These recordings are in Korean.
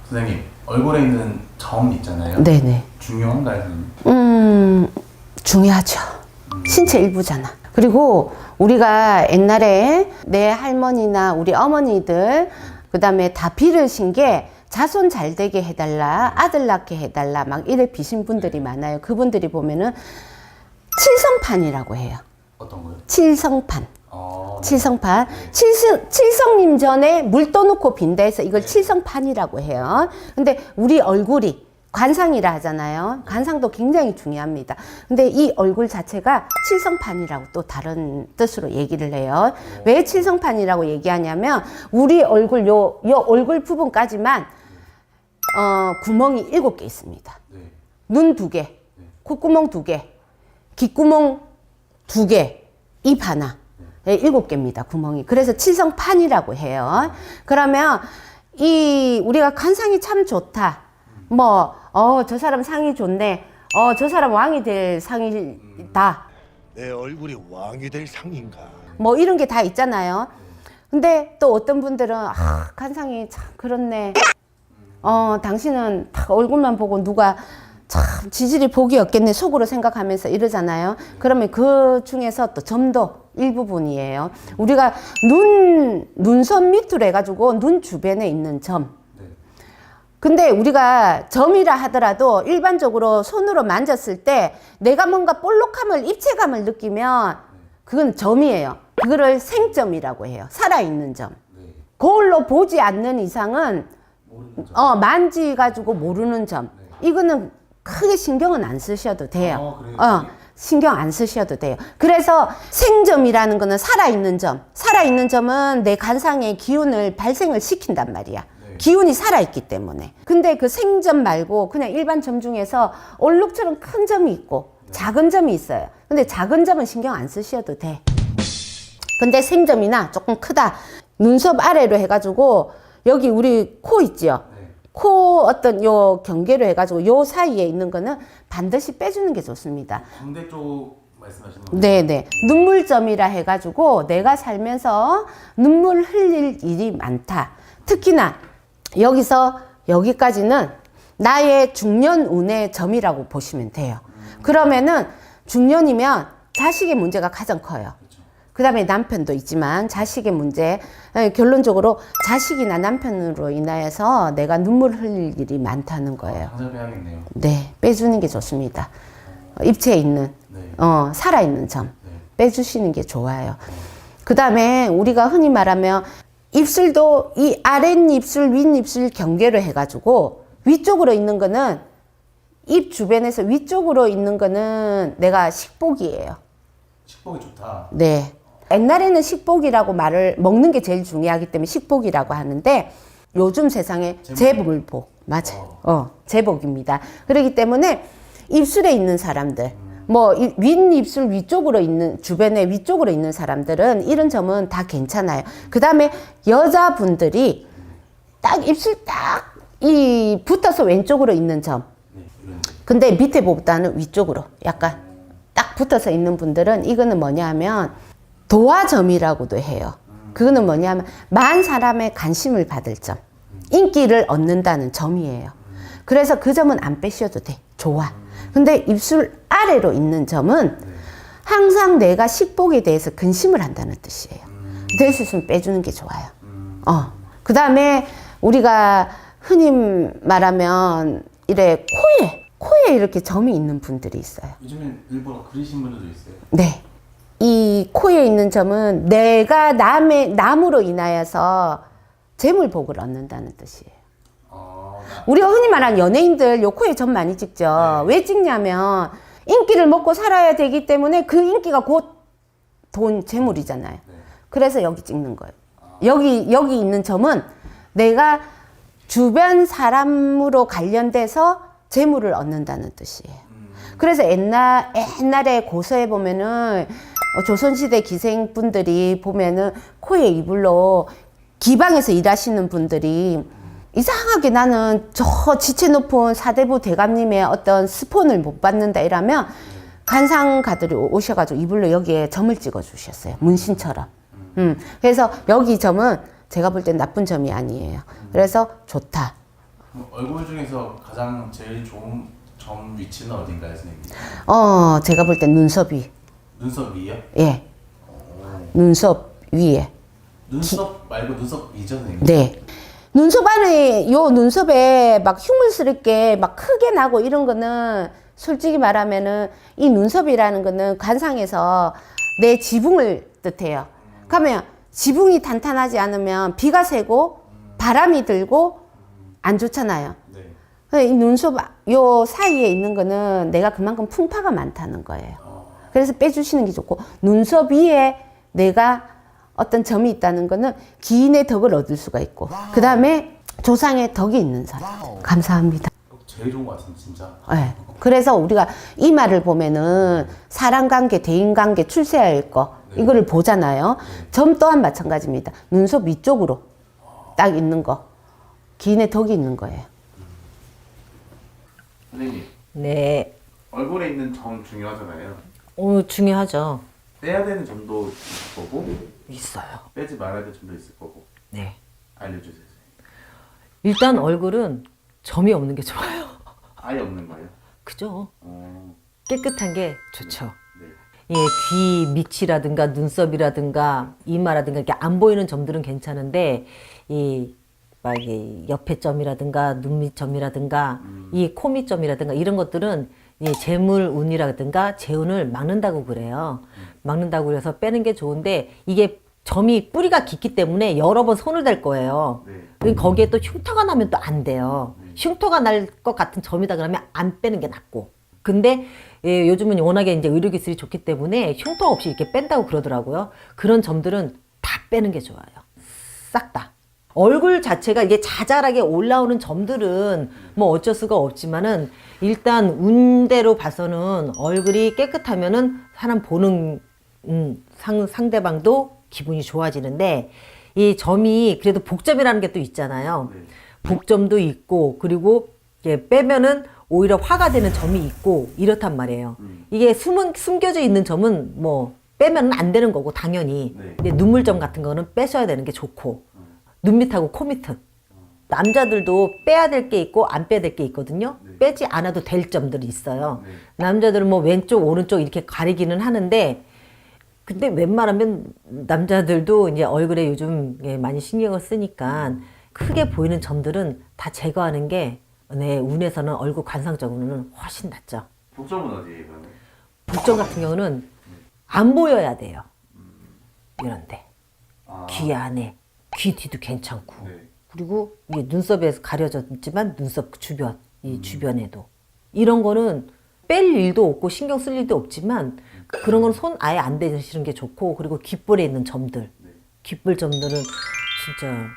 선생님, 얼굴에 있는 점 있잖아요. 네네. 중요한가요, 선생님? 중요하죠. 신체 일부잖아. 그리고 우리가 옛날에 내 할머니나 우리 어머니들 그다음에 다 빌으신 게 자손 잘 되게 해달라, 아들 낳게 해달라 막 이래 비신 분들이 많아요. 그분들이 보면은 칠성판이라고 해요. 어떤 거요? 칠성판. 네. 칠성판. 칠성님 전에 물 떠놓고 빈다 해서 이걸 칠성판이라고 해요. 근데 우리 얼굴이 관상이라 하잖아요. 관상도 굉장히 중요합니다. 근데 이 얼굴 자체가 칠성판이라고 또 다른 뜻으로 얘기를 해요. 왜 칠성판이라고 얘기하냐면 우리 얼굴 요 얼굴 부분까지만 구멍이 7개 있습니다. 네. 눈 2개, 콧구멍 2개, 귓구멍 2개, 입 하나. 네, 7개입니다, 구멍이. 그래서 칠성판이라고 해요. 그러면 우리가 관상이 참 좋다. 저 사람 상이 좋네. 저 사람 왕이 될 상이다. 내 얼굴이 왕이 될 상인가? 뭐 이런 게 다 있잖아요. 근데 또 어떤 분들은 관상이 참 그렇네. 당신은 딱 얼굴만 보고 누가 참 지질이 복이 없겠네 속으로 생각하면서 이러잖아요. 그러면 그 중에서 또 점도 일부분이에요. 우리가 눈썹 밑으로 해가지고 눈 주변에 있는 점. 근데 우리가 점이라 하더라도 일반적으로 손으로 만졌을 때 내가 뭔가 볼록함을, 입체감을 느끼면 그건 점이에요. 그거를 생점이라고 해요. 살아있는 점. 그걸로 보지 않는 이상은 만지가지고 모르는 점. 이거는 크게 신경은 안 쓰셔도 돼요. 신경 안 쓰셔도 돼요. 그래서 생점이라는 거는 살아있는 점. 살아있는 점은 내 관상의 기운을 발생을 시킨단 말이야. 기운이 살아있기 때문에. 근데 그 생점 말고 그냥 일반 점 중에서 얼룩처럼 큰 점이 있고 작은 점이 있어요. 근데 작은 점은 신경 안 쓰셔도 돼. 근데 생점이나 조금 크다. 눈썹 아래로 해가지고 여기 우리 코 있죠? 코 어떤 요 경계로 해가지고 요 사이에 있는 거는 반드시 빼주는 게 좋습니다. 광대 쪽 말씀하시는 거예요? 네네. 눈물점이라 해가지고 내가 살면서 눈물 흘릴 일이 많다. 특히나 여기서 여기까지는 나의 중년운의 점이라고 보시면 돼요. 그러면은 중년이면 자식의 문제가 가장 커요. 그 다음에 남편도 있지만 자식의 문제, 결론적으로 자식이나 남편으로 인하여서 내가 눈물 흘릴 일이 많다는 거예요. 당장 빼야겠네요. 네, 빼주는 게 좋습니다. 입체에 있는, 살아있는 점 빼주시는 게 좋아요. 그 다음에 우리가 흔히 말하면 입술도 이 아랫입술, 윗입술 경계로 해가지고 위쪽으로 있는 거는 입 주변에서 위쪽으로 있는 거는 내가 식복이에요. 식복이 좋다. 네. 옛날에는 식복이라고 말을 먹는 게 제일 중요하기 때문에 식복이라고 하는데 요즘 세상에 제복을복. 맞아요. 제복입니다. 그렇기 때문에 입술에 있는 사람들 윗입술 위쪽으로 있는 주변에 위쪽으로 있는 사람들은 이런 점은 다 괜찮아요. 그 다음에 여자분들이 딱 입술 딱 붙어서 왼쪽으로 있는 점. 근데 밑에 보다는 위쪽으로 약간 딱 붙어서 있는 분들은 이거는 뭐냐 하면 도화점이라고도 해요. 그거는 뭐냐 하면 많은 사람의 관심을 받을 점. 인기를 얻는다는 점이에요. 그래서 그 점은 안 빼셔도 돼. 좋아. 근데 입술 아래로 있는 점은 항상 내가 식복에 대해서 근심을 한다는 뜻이에요. 될 수 있으면 빼주는 게 좋아요. 그 다음에 우리가 흔히 말하면 코에 이렇게 점이 있는 분들이 있어요. 요즘엔 일부러 그리신 분들도 있어요. 네. 이 코에 있는 점은 내가 남으로 인하여서 재물복을 얻는다는 뜻이에요. 우리가 흔히 말하는 연예인들 요 코에 점 많이 찍죠. 왜 찍냐면 인기를 먹고 살아야 되기 때문에 그 인기가 곧 돈, 재물이잖아요. 그래서 여기 찍는 거예요. 여기 있는 점은 내가 주변 사람으로 관련돼서 재물을 얻는다는 뜻이에요. 그래서 옛날에 고서에 보면은 조선시대 기생분들이 보면은 코에 이불로 기방에서 일하시는 분들이 이상하게 나는 저 지체 높은 사대부 대감님의 어떤 스폰을 못 받는다 이러면 관상가들이 오셔가지고 이불로 여기에 점을 찍어 주셨어요. 문신처럼. 그래서 여기 점은 제가 볼 땐 나쁜 점이 아니에요. 그래서 좋다. 그럼 얼굴 중에서 가장 제일 좋은 점 위치는 어딘가요, 선생님? 제가 볼 땐 눈썹 위. 눈썹 위요? 예. 눈썹 위에. 눈썹 말고 눈썹 위죠, 선생님? 네. 눈썹 안에, 요 눈썹에 막 흉물스럽게 막 크게 나고 이런 거는 솔직히 말하면은 이 눈썹이라는 거는 관상에서 내 지붕을 뜻해요. 그러면 지붕이 탄탄하지 않으면 비가 새고 바람이 들고 안 좋잖아요. 네. 이 눈썹 요 사이에 있는 거는 내가 그만큼 풍파가 많다는 거예요. 그래서 빼주시는 게 좋고, 눈썹 위에 내가 어떤 점이 있다는 거는 기인의 덕을 얻을 수가 있고, 그 다음에 조상의 덕이 있는 사람. 감사합니다. 제일 좋은 것 같습니다, 진짜. 네. 그래서 우리가 이 말을 보면은 사람관계, 대인관계, 출세할 거 이거를 보잖아요. 점 또한 마찬가지입니다. 눈썹 위쪽으로 딱 있는 거, 기인의 덕이 있는 거예요. 선생님, 네. 얼굴에 있는 점 중요하잖아요. 중요하죠. 빼야 되는 점도 있을 거고 있어요. 빼지 말아야 될 점도 있을 거고. 네. 알려주세요, 선생님. 일단 얼굴은 점이 없는 게 좋아요. 아예 없는 거예요? 그죠? 어, 깨끗한 게 좋죠. 네. 예, 귀 밑이라든가 눈썹이라든가 이마라든가 이렇게 안 보이는 점들은 괜찮은데 막 이 옆에 점이라든가 눈 밑 점이라든가 이 코 밑 점이라든가 이런 것들은 이 재물운이라든가 재운을 막는다고 그래요. 막는다고 그래서 빼는 게 좋은데 이게 점이 뿌리가 깊기 때문에 여러 번 손을 댈 거예요. 네. 거기에 또 흉터가 나면 또 안 돼요. 흉터가 날 것 같은 점이다 그러면 안 빼는 게 낫고. 근데 예, 요즘은 워낙에 이제 의료기술이 좋기 때문에 흉터 없이 이렇게 뺀다고 그러더라고요. 그런 점들은 다 빼는 게 좋아요. 싹 다. 얼굴 자체가 이게 자잘하게 올라오는 점들은 뭐 어쩔 수가 없지만은 일단 운대로 봐서는 얼굴이 깨끗하면은 사람 보는 상대방도 기분이 좋아지는데 이 점이 그래도 복점이라는 게 또 있잖아요. 네. 복점도 있고 그리고 이게 빼면은 오히려 화가 되는 점이 있고 이렇단 말이에요. 이게 숨겨져 있는 점은 뭐 빼면 안 되는 거고 당연히. 네. 근데 눈물점 같은 거는 빼셔야 되는 게 좋고 눈 밑하고 코 밑은 남자들도 빼야 될 게 있고 안 빼야 될 게 있거든요. 네. 빼지 않아도 될 점들이 있어요. 네. 남자들은 뭐 왼쪽 오른쪽 이렇게 가리기는 하는데 근데 웬만하면 남자들도 이제 얼굴에 요즘 많이 신경을 쓰니까 크게 보이는 점들은 다 제거하는 게 내 운에서는 얼굴 관상적으로는 훨씬 낫죠. 복점은 어디예요, 그러면? 복점 같은 경우는 안 보여야 돼요. 이런데 아, 귀 안에 귀 뒤도 괜찮고 네. 그리고 이게 눈썹에서 가려졌지만 눈썹 주변 이 주변에도 이런 거는 뺄 일도 없고 신경 쓸 일도 없지만 그런 건 손 아예 안 대시는 게 좋고 그리고 귓볼에 있는 점들 귓볼 점들은 진짜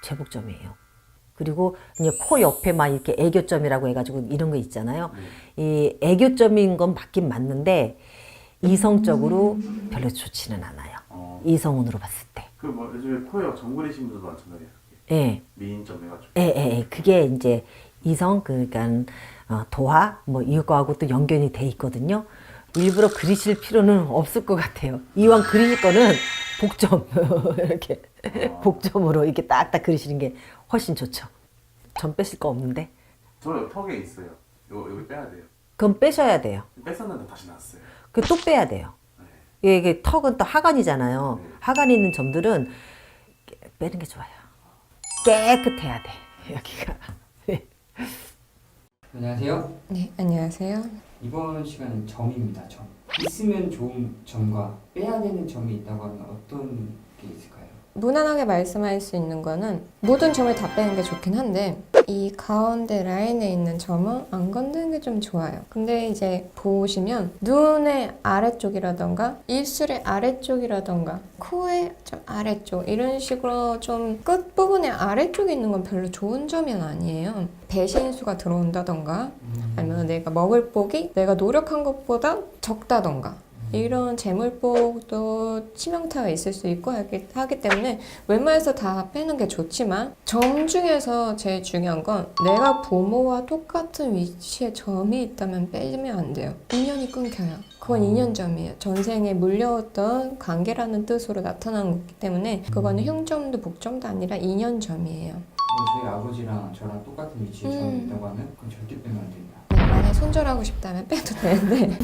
제복점이에요. 그리고 이제 코 옆에 막 이렇게 애교점이라고 해가지고 이런 거 있잖아요. 이 애교점인 건 맞긴 맞는데 이성적으로 별로 좋지는 않아요. 이성운으로 봤을 때. 뭐 요즘에 코에 정글이신 분들도 많잖아요. 예. 미인점 해가지고. 예. 그게 이제 이성 그러니까 도화 뭐 이거하고 또 연결이 돼 있거든요. 일부러 그리실 필요는 없을 것 같아요. 이왕 그리실 거는 복점 이렇게 복점으로 이렇게 딱딱 그리시는 게 훨씬 좋죠. 점 빼실 거 없는데. 저 턱에 있어요. 여기 빼야 돼요. 그럼 빼셔야 돼요. 뺐었는데 다시 나왔어요. 그 또 빼야 돼요. 이게 턱은 또 하관이잖아요. 하관이 있는 점들은 빼는 게 좋아요. 깨끗해야 돼 여기가. 안녕하세요. 네, 안녕하세요. 이번 시간은 점입니다. 점. 있으면 좋은 점과 빼야 되는 점이 있다고 하면 어떤 게 있을까요? 무난하게 말씀할 수 있는 거는 모든 점을 다 빼는 게 좋긴 한데 이 가운데 라인에 있는 점은 안 건드는 게 좀 좋아요. 근데 이제 보시면 눈의 아래쪽이라던가 입술의 아래쪽이라던가 코의 좀 아래쪽 이런 식으로 좀 끝부분의 아래쪽에 있는 건 별로 좋은 점은 아니에요. 배신수가 들어온다던가 아니면 내가 먹을 복이 내가 노력한 것보다 적다던가 이런 재물복도 치명타가 있을 수 있고 하기 때문에 웬만해서 다 빼는 게 좋지만 점 중에서 제일 중요한 건 내가 부모와 똑같은 위치에 점이 있다면 빼면 안 돼요. 인연이 끊겨요. 그건 인연점이에요. 전생에 물려왔던 관계라는 뜻으로 나타나는 거기 때문에 그거는 흉점도 복점도 아니라 인연점이에요. 저희 아버지랑 저랑 똑같은 위치에 점이 있다고 하면 그건 절대 빼면 안 된다. 만약 손절하고 싶다면 빼도 되는데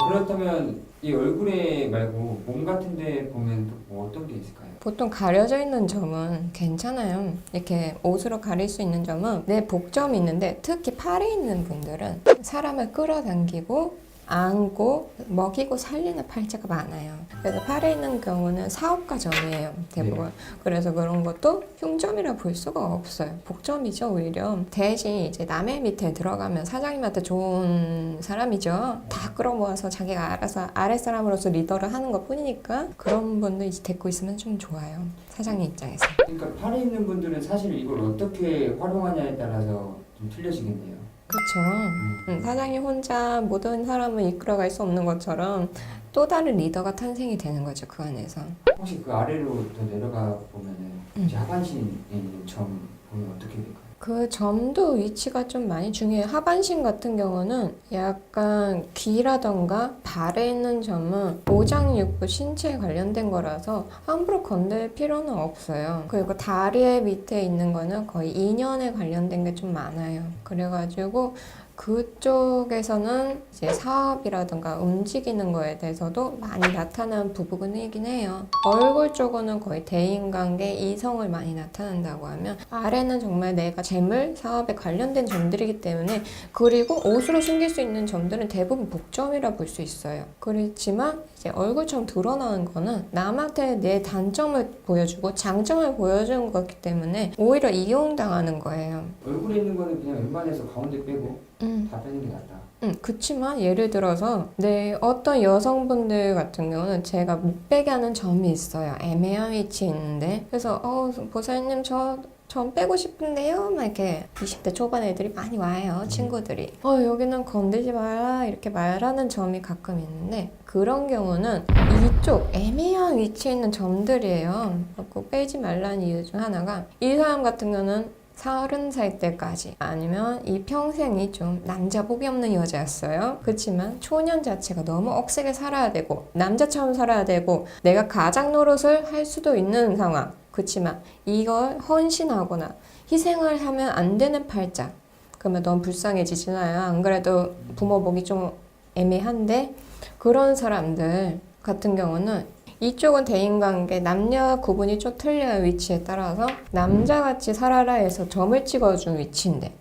그렇다면 이 얼굴에 말고 몸 같은 데 보면 또 뭐 어떤 게 있을까요? 보통 가려져 있는 점은 괜찮아요. 이렇게 옷으로 가릴 수 있는 점은 내 복점이 있는데 특히 팔에 있는 분들은 사람을 끌어당기고 안고 먹이고 살리는 팔자가 많아요. 그래서 팔에 있는 경우는 사업가 점이에요, 대부분. 네. 그래서 그런 것도 흉점이라 볼 수가 없어요. 복점이죠, 오히려. 대신 이제 남의 밑에 들어가면 사장님한테 좋은 사람이죠. 다 끌어모아서 자기가 알아서 아랫사람으로서 리더를 하는 것 뿐이니까 그런 분들 이제 데리고 있으면 좀 좋아요, 사장님 입장에서. 그러니까 팔에 있는 분들은 사실 이걸 어떻게 활용하냐에 따라서 좀 틀려지겠네요. 그렇죠. 사장님 혼자 모든 사람을 이끌어갈 수 없는 것처럼 또 다른 리더가 탄생이 되는 거죠, 그 안에서. 혹시 그 아래로 더 내려가 보면은 이제 하반신에 있는 점 보면 어떻게 될까요? 그 점도 위치가 좀 많이 중요해요. 하반신 같은 경우는 약간 귀라던가 발에 있는 점은 오장육부 신체에 관련된 거라서 함부로 건들 필요는 없어요. 그리고 다리 밑에 있는 거는 거의 인연에 관련된 게 좀 많아요. 그래가지고 그쪽에서는 이제 사업이라든가 움직이는 거에 대해서도 많이 나타나는 부분이긴 해요. 얼굴 쪽은 거의 대인관계, 이성을 많이 나타낸다고 하면 아래는 정말 내가 재물, 사업에 관련된 점들이기 때문에 그리고 옷으로 숨길 수 있는 점들은 대부분 복점이라 볼 수 있어요. 그렇지만 이제 얼굴처럼 드러나는 거는 남한테 내 단점을 보여주고 장점을 보여주는 거기 때문에 오히려 이용당하는 거예요. 얼굴에 있는 거는 그냥 웬만해서 가운데 빼고 다 빼는 게 낫다. 그치만 예를 들어서 어떤 여성분들 같은 경우는 제가 못 빼게 하는 점이 있어요. 애매한 위치에 있는데 그래서 보살님 저 점 빼고 싶은데요? 막 이렇게 20대 초반 애들이 많이 와요, 친구들이. 여기는 건들지 마라 이렇게 말하는 점이 가끔 있는데 그런 경우는 이쪽 애매한 위치에 있는 점들이에요. 꼭 빼지 말라는 이유 중 하나가 이 사람 같은 경우는 30살 때까지 아니면 이 평생이 좀 남자 복이 없는 여자였어요. 그렇지만 초년 자체가 너무 억세게 살아야 되고 남자처럼 살아야 되고 내가 가장 노릇을 할 수도 있는 상황. 그렇지만 이걸 헌신하거나 희생을 하면 안 되는 팔자. 그러면 너무 불쌍해지잖아요. 안 그래도 부모 복이 좀 애매한데 그런 사람들 같은 경우는 이쪽은 대인관계, 남녀 구분이 좀 틀려요, 위치에 따라서. 남자같이 살아라 해서 점을 찍어준 위치인데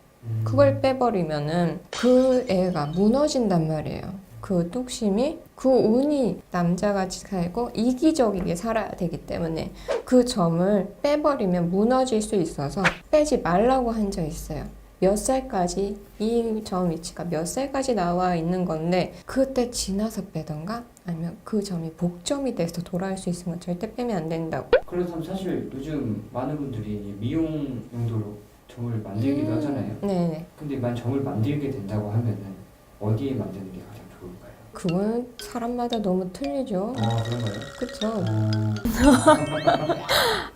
그걸 빼버리면은 그 애가 무너진단 말이에요. 그 뚝심이, 그 운이 남자같이 살고 이기적이게 살아야 되기 때문에 그 점을 빼버리면 무너질 수 있어서 빼지 말라고 한 적 있어요. 몇 살까지, 이 점 위치가 몇 살까지 나와 있는 건데 그때 지나서 빼던가 아니면 그 점이 복점이 돼서 돌아올 수 있으면 절대 빼면 안 된다고. 그래서 사실 요즘 많은 분들이 미용 용도로 점을 만들기도 하잖아요. 네네. 근데 만약 점을 만들게 된다고 하면은 어디에 만드는 게 가장 좋을까요? 그건 사람마다 너무 틀리죠. 그런가요? 그쵸.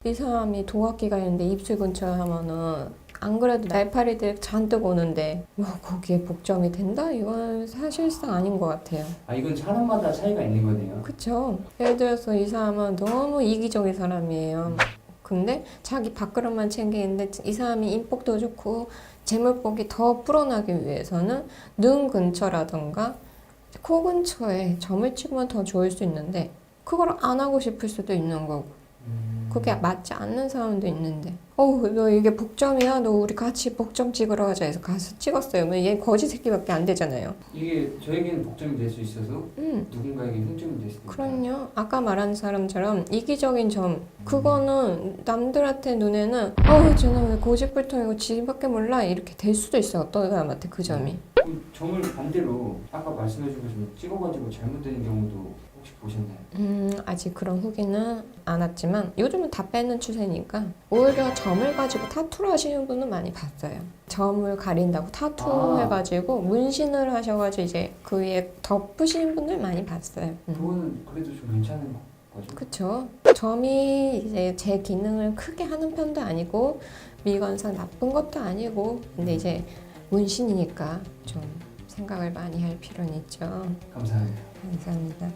이 사람이 동학기가 있는데 입술 근처에 하면은 안 그래도 날파리들 잔뜩 오는데 거기에 복점이 된다? 이건 사실상 아닌 것 같아요. 이건 사람마다 차이가 있는 거네요. 그쵸. 예를 들어서 이 사람은 너무 이기적인 사람이에요. 근데 자기 밥그릇만 챙기는데 이 사람이 인복도 좋고 재물복이 더 불어나기 위해서는 눈 근처라던가 코 근처에 점을 찍으면 더 좋을 수 있는데 그걸 안 하고 싶을 수도 있는 거고 그게 맞지 않는 사람도 있는데 너 이게 복점이야? 너 우리 같이 복점 찍으러 가자 해서 가서 찍었어요. 얘 거지 새끼밖에 안 되잖아요. 이게 저에게는 복점이 될 수 있어서 누군가에게 흉점이 될 수도 있다. 그럼요. 아까 말한 사람처럼 이기적인 점 그거는 남들한테 눈에는 쟤는 왜 고집불통이고 지밖에 몰라 이렇게 될 수도 있어요. 어떤 사람한테 그 점이. 그 점을 반대로 아까 말씀해준 것처럼 찍어가지고 잘못되는 경우도 혹시 보셨나요? 아직 그런 후기는 안 왔지만 요즘은 다 빼는 추세니까 오히려 점을 가지고 타투를 하시는 분은 많이 봤어요. 점을 가린다고 타투 해가지고 문신을 하셔가지고 이제 그 위에 덮으시는 분들 많이 봤어요. 그거는 그래도 좀 괜찮은 거죠? 그쵸. 점이 이제 제 기능을 크게 하는 편도 아니고 미관상 나쁜 것도 아니고 근데 이제 문신이니까 좀 생각을 많이 할 필요는 있죠. 감사합니다. 감사합니다.